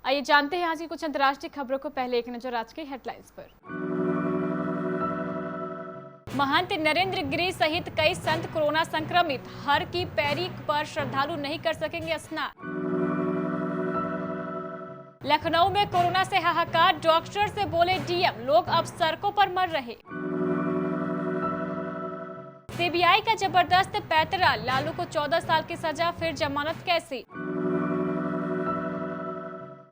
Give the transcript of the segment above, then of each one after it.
आइए जानते हैं आज की कुछ अंतर्राष्ट्रीय खबरों को। पहले एक नजर आज की हेडलाइंस पर। महंत नरेंद्र गिरी सहित कई संत कोरोना संक्रमित, हर की पैरी पर श्रद्धालु नहीं कर सकेंगे स्नान। लखनऊ में कोरोना से हाहाकार, डॉक्टर से बोले डीएम, लोग अब सड़कों पर मर रहे। सीबीआई का जबरदस्त पैंतरा, लालू को 14 साल की सजा, फिर जमानत कैसी।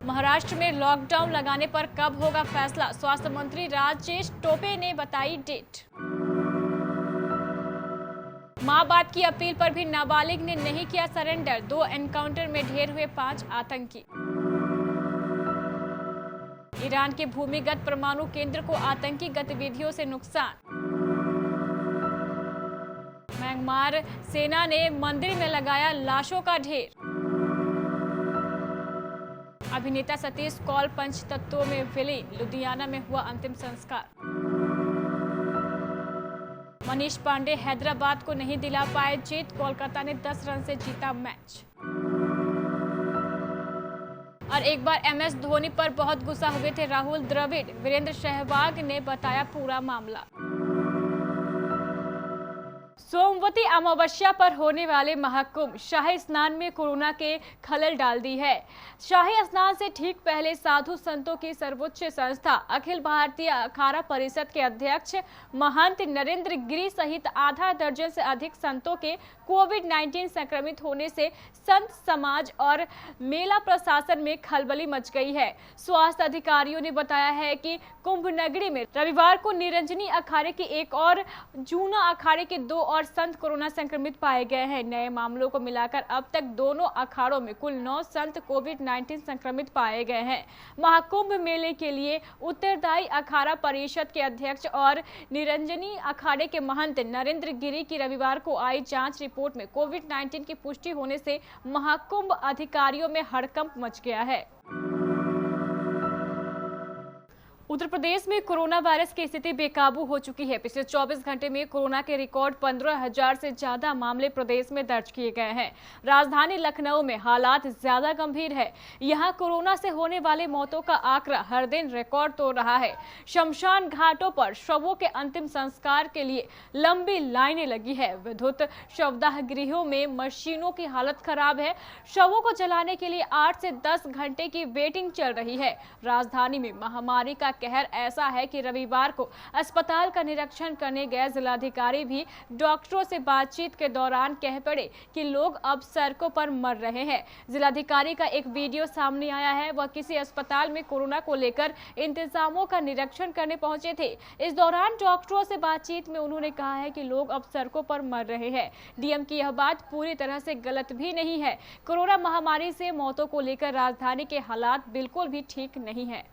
महाराष्ट्र में लॉकडाउन लगाने पर कब होगा फैसला, स्वास्थ्य मंत्री राजेश टोपे ने बताई डेट। मां बाप की अपील पर भी नाबालिग ने नहीं किया सरेंडर, 2 एनकाउंटर में ढेर हुए 5 आतंकी। ईरान के भूमिगत परमाणु केंद्र को आतंकी गतिविधियों से नुकसान। म्यांमार सेना ने मंदिर में लगाया लाशों का ढेर। अभिनेता सतीश कौल पंचतत्वों में विलीन, लुधियाना में हुआ अंतिम संस्कार। मनीष पांडे हैदराबाद को नहीं दिला पाए जीत, कोलकाता ने 10 रन से जीता मैच। और एक बार एमएस धोनी पर बहुत गुस्सा हुए थे राहुल द्रविड़, वीरेंद्र सहवाग ने बताया पूरा मामला। सोमवती अमावस्या पर होने वाले महाकुंभ शाही स्नान में कोरोना के खलल डाल दी है। शाही स्नान से ठीक पहले साधु संतों की सर्वोच्च संस्था अखिल भारतीय अखाड़ा परिषद के अध्यक्ष महंत नरेंद्र गिरी सहित आधा दर्जन से अधिक संतों के कोविड-19 संक्रमित होने से संत समाज और मेला प्रशासन में खलबली मच गई है। स्वास्थ्य अधिकारियों ने बताया है कि कुंभ नगरी में रविवार को निरंजनी अखाड़े के एक और जूना अखाड़े के 2 और संत कोरोना संक्रमित पाए गए हैं। नए मामलों को मिलाकर अब तक दोनों अखाड़ों में कुल 9 संत कोविड-19 संक्रमित पाए गए हैं। महाकुंभ मेले के लिए उत्तरदायी अखाड़ा परिषद के अध्यक्ष और निरंजनी अखाड़े के महंत नरेंद्र गिरी की रविवार को आई जांच रिपोर्ट में कोविड-19 की पुष्टि होने से महाकुंभ अधिकारियों में हड़कंप मच गया है। उत्तर प्रदेश में कोरोना वायरस की स्थिति बेकाबू हो चुकी है। पिछले 24 घंटे में कोरोना के रिकॉर्ड 15,000 से ज्यादा मामले प्रदेश में दर्ज किए गए हैं। राजधानी लखनऊ में हालात ज्यादा गंभीर है। यहां कोरोना से होने वाले मौतों का आंकड़ा हर दिन रिकॉर्ड तोड़ रहा है। शमशान घाटों पर शवों के अंतिम संस्कार के लिए लंबी लाइनें लगी है। विद्युत शवदाह गृहों में मशीनों की हालत खराब है। शवों को जलाने के लिए 8 से 10 घंटे की वेटिंग चल रही है। राजधानी में महामारी का कहर ऐसा है कि रविवार को अस्पताल का निरीक्षण करने गए जिलाधिकारी भी डॉक्टरों से बातचीत के दौरान कह पड़े कि लोग अब सड़कों पर मर रहे हैं। जिलाधिकारी का एक वीडियो सामने आया है। वह किसी अस्पताल में कोरोना को लेकर इंतजामों का निरीक्षण करने पहुंचे थे। इस दौरान डॉक्टरों से बातचीत में उन्होंने कहा है कि लोग अब सड़कों पर मर रहे हैं। डीएम की यह बात पूरी तरह से गलत भी नहीं है। कोरोना महामारी से मौतों को लेकर राजधानी के हालात बिल्कुल भी ठीक नहीं है।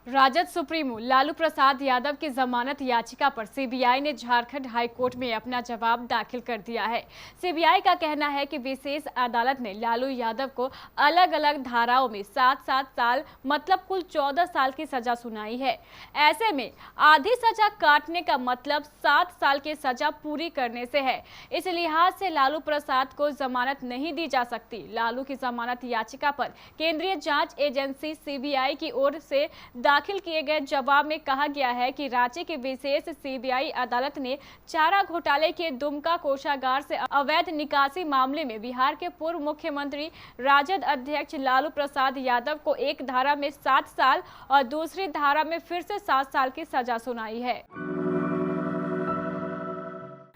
राजद सुप्रीमो लालू प्रसाद यादव की जमानत याचिका पर सीबीआई ने झारखंड हाई कोर्ट में अपना जवाब दाखिल कर दिया है। सीबीआई का कहना है कि विशेष अदालत ने लालू यादव को अलग अलग धाराओं में 7-7 साल मतलब कुल 14 साल की सजा सुनाई है। ऐसे में आधी सजा काटने का मतलब 7 साल की सजा पूरी करने से है। इस लिहाज से लालू प्रसाद को जमानत नहीं दी जा सकती। लालू की जमानत याचिका पर केंद्रीय जांच एजेंसी सीबीआई की ओर से दाखिल किए गए जवाब में कहा गया है कि रांची की विशेष सीबीआई अदालत ने चारा घोटाले के दुमका कोषागार से अवैध निकासी मामले में बिहार के पूर्व मुख्यमंत्री राजद अध्यक्ष लालू प्रसाद यादव को एक धारा में 7 साल और दूसरी धारा में फिर से 7 साल की सजा सुनाई है।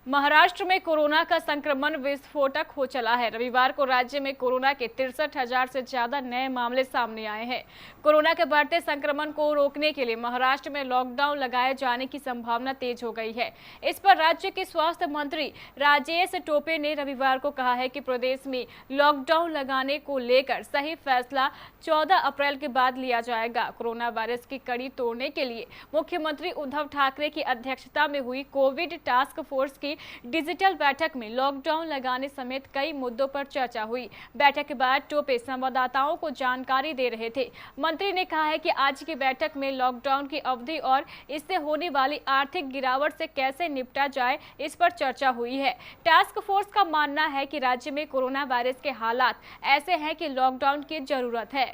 महाराष्ट्र में कोरोना का संक्रमण विस्फोटक हो चला है। रविवार को राज्य में कोरोना के 63,000 से ज्यादा नए मामले सामने आए हैं। कोरोना के बढ़ते संक्रमण को रोकने के लिए महाराष्ट्र में लॉकडाउन लगाए जाने की संभावना तेज हो गई है। इस पर राज्य के स्वास्थ्य मंत्री राजेश टोपे ने रविवार को कहा है कि प्रदेश में लॉकडाउन लगाने को लेकर सही फैसला 14 अप्रैल के बाद लिया जाएगा। कोरोना वायरस की कड़ी तोड़ने के लिए मुख्यमंत्री उद्धव ठाकरे की अध्यक्षता में हुई कोविड टास्क फोर्स की डिजिटल बैठक में लॉकडाउन लगाने समेत कई मुद्दों पर चर्चा हुई। बैठक के बाद टोपे संवाददाताओं को जानकारी दे रहे थे। मंत्री ने कहा है कि आज की बैठक में लॉकडाउन की अवधि और इससे होने वाली आर्थिक गिरावट से कैसे निपटा जाए, इस पर चर्चा हुई है। टास्क फोर्स का मानना है कि राज्य में कोरोना वायरस के हालात ऐसे हैं कि लॉकडाउन की जरूरत है।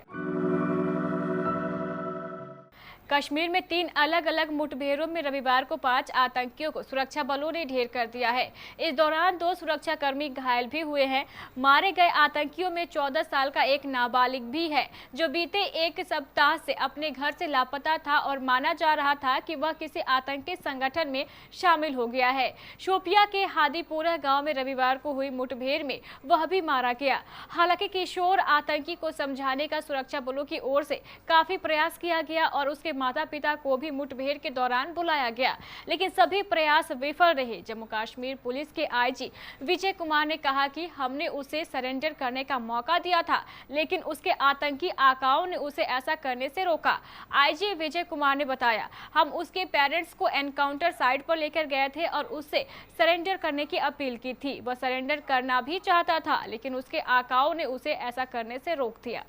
कश्मीर में 3 अलग अलग मुठभेड़ों में रविवार को 5 आतंकियों को सुरक्षा बलों ने ढेर कर दिया है। इस दौरान 2 सुरक्षाकर्मी घायल भी हुए हैं। मारे गए आतंकियों में 14 साल का एक नाबालिग भी है, जो बीते 1 सप्ताह से अपने घर से लापता था और माना जा रहा था कि वह किसी आतंकी संगठन में शामिल हो गया है। शोपिया के हादीपुरा गाँव में रविवार को हुई मुठभेड़ में वह भी मारा गया। हालांकि किशोर आतंकी को समझाने का सुरक्षा बलों की ओर से काफी प्रयास किया गया और उसके माता पिता को भी मुठभेड़ के दौरान बुलाया गया, लेकिन सभी प्रयास विफल रहे। जम्मू कश्मीर पुलिस के आईजी विजय कुमार ने कहा कि हमने उसे सरेंडर करने का मौका दिया था, लेकिन उसके आतंकी आकाओं ने उसे ऐसा करने से रोका। आईजी विजय कुमार ने बताया, हम उसके पेरेंट्स को एनकाउंटर साइट पर लेकर गए थे और उससे सरेंडर करने की अपील की थी। वह सरेंडर करना भी चाहता था, लेकिन उसके आकाओं ने उसे ऐसा करने से रोक दिया।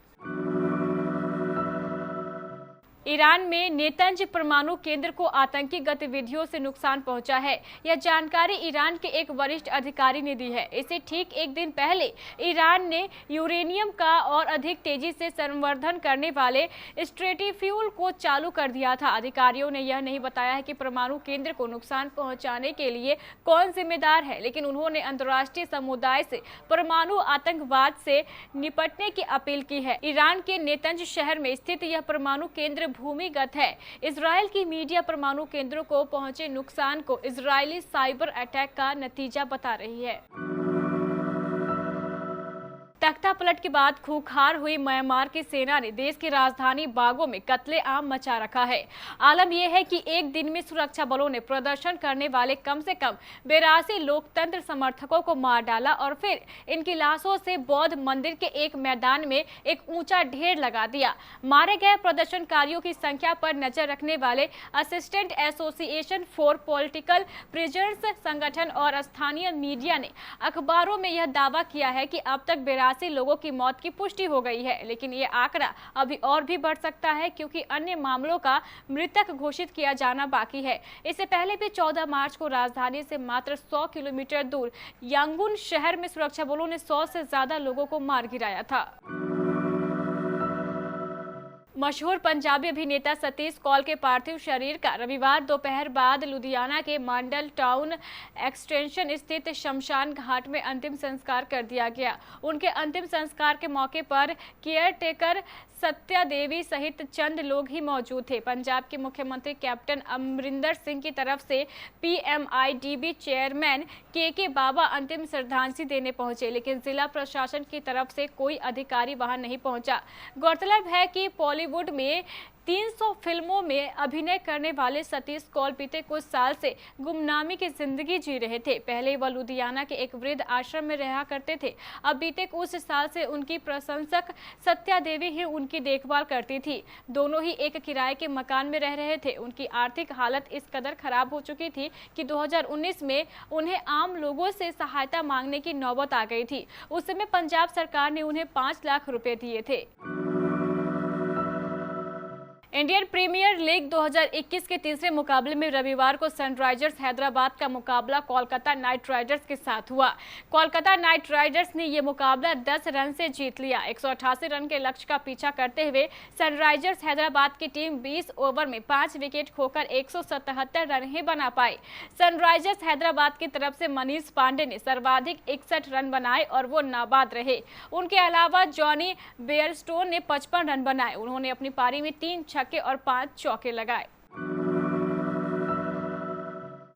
ईरान में नेतंज परमाणु केंद्र को आतंकी गतिविधियों से नुकसान पहुंचा है। यह जानकारी ईरान के एक वरिष्ठ अधिकारी ने दी है। इससे ठीक एक दिन पहले ईरान ने यूरेनियम का और अधिक तेजी से संवर्धन करने वाले स्ट्रेटिफ्यूल को चालू कर दिया था। अधिकारियों ने यह नहीं बताया है कि परमाणु केंद्र को नुकसान पहुंचाने के लिए कौन जिम्मेदार है, लेकिन उन्होंने अंतर्राष्ट्रीय समुदाय से परमाणु आतंकवाद से निपटने की अपील की है। ईरान के नेतंज शहर में स्थित यह परमाणु केंद्र भूमिगत है। इजरायल की मीडिया परमाणु केंद्रों को पहुंचे नुकसान को इजरायली साइबर अटैक का नतीजा बता रही है। तख्ता पलट के बाद खूंखार हुई म्यांमार की सेना ने देश की राजधानी बागो में कत्लेआम मचा रखा है। आलम यह है कि एक दिन में सुरक्षा बलों ने प्रदर्शन करने वाले कम से कम 82 लोकतंत्र समर्थकों को मार डाला और फिर इनकी लाशों से बौद्ध मंदिर के एक मैदान में एक ऊंचा ढेर लगा दिया। मारे गए प्रदर्शनकारियों की संख्या पर नजर रखने वाले assistant association for political prisoners संगठन और स्थानीय मीडिया ने अखबारों में यह दावा किया है कि अब तक 82 लोगों की मौत की पुष्टि हो गई है, लेकिन ये आंकड़ा अभी और भी बढ़ सकता है क्योंकि अन्य मामलों का मृतक घोषित किया जाना बाकी है। इससे पहले भी 14 मार्च को राजधानी से मात्र 100 किलोमीटर दूर यांगून शहर में सुरक्षा बलों ने 100 से ज्यादा लोगों को मार गिराया था। मशहूर पंजाबी अभिनेता सतीश कौल के पार्थिव शरीर का रविवार दोपहर बाद लुधियाना के मांडल टाउन एक्सटेंशन स्थित शमशान घाट में अंतिम संस्कार कर दिया गया। उनके अंतिम संस्कार के मौके पर केयर टेकर सत्या देवी सहित चंद लोग ही मौजूद थे। पंजाब के मुख्यमंत्री कैप्टन अमरिंदर सिंह की तरफ से PMIDB चेयरमैन के बाबा अंतिम श्रद्धांजलि देने पहुंचे, लेकिन जिला प्रशासन की तरफ से कोई अधिकारी वहां नहीं पहुंचा। गौरतलब है कि बॉलीवुड में 300 फिल्मों में अभिनय करने वाले सतीश कौल बीते कुछ साल से गुमनामी की जिंदगी जी रहे थे। पहले वह लुधियाना के एक वृद्ध आश्रम में रहा करते थे। अब बीते कुछ साल से उनकी प्रशंसक सत्या देवी ही उनकी देखभाल करती थी। दोनों ही एक किराए के मकान में रह रहे थे। उनकी आर्थिक हालत इस कदर खराब हो चुकी थी कि 2019 में उन्हें आम लोगों से सहायता मांगने की नौबत आ गई थी। उस समय पंजाब सरकार ने उन्हें 5 लाख रुपए दिए थे। इंडियन प्रीमियर लीग 2021 के तीसरे मुकाबले में रविवार को सनराइजर्स हैदराबाद का मुकाबला कोलकाता नाइट राइडर्स के साथ हुआ। कोलकाता नाइट राइडर्स ने यह मुकाबला 10 रन से जीत लिया। 188 रन के लक्ष्य का पीछा करते हुए सनराइजर्स हैदराबाद की टीम 20 ओवर में 5 विकेट खोकर 177 रन ही बना पाई। सनराइजर्स हैदराबाद की तरफ से मनीष पांडे ने सर्वाधिक 61 रन बनाए और वो नाबाद रहे। उनके अलावा जॉनी बेयरस्टोन ने 55 रन बनाए। उन्होंने अपनी पारी में 3 छक्के और 5 चौके लगाए।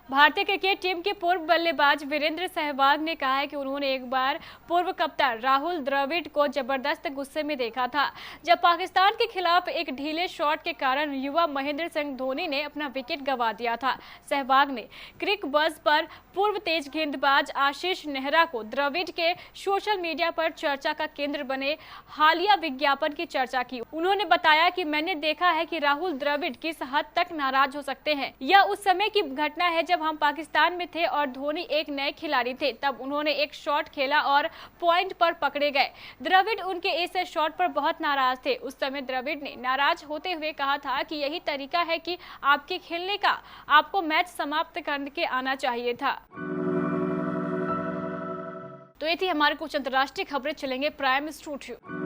भारतीय क्रिकेट टीम के पूर्व बल्लेबाज वीरेंद्र सहवाग ने कहा है कि उन्होंने एक बार पूर्व कप्तान राहुल द्रविड़ को जबरदस्त गुस्से में देखा था, जब पाकिस्तान के खिलाफ एक ढीले शॉट के कारण युवा महेंद्र सिंह धोनी ने अपना विकेट गंवा दिया था। सहवाग ने क्रिक बज़ पर पूर्व तेज गेंदबाज आशीष नेहरा को द्रविड़ के सोशल मीडिया पर चर्चा का केंद्र बने हालिया विज्ञापन की चर्चा की। उन्होंने बताया कि मैंने देखा है कि राहुल द्रविड़ किस हद तक नाराज हो सकते हैं। यह उस समय की घटना है जब जब हम पाकिस्तान में थे और धोनी एक नए खिलाड़ी थे, तब उन्होंने एक शॉट खेला और पॉइंट पर पकड़े गए। द्रविड़ उनके इस शॉट पर बहुत नाराज थे। उस समय द्रविड़ ने नाराज होते हुए कहा था कि यही तरीका है कि आपके खेलने का, आपको मैच समाप्त करके आना चाहिए था। तो ये थी हमारे कुछ अंतर्राष्ट्रीय खबरें। चलेंगे प्राइम स्टूडियो।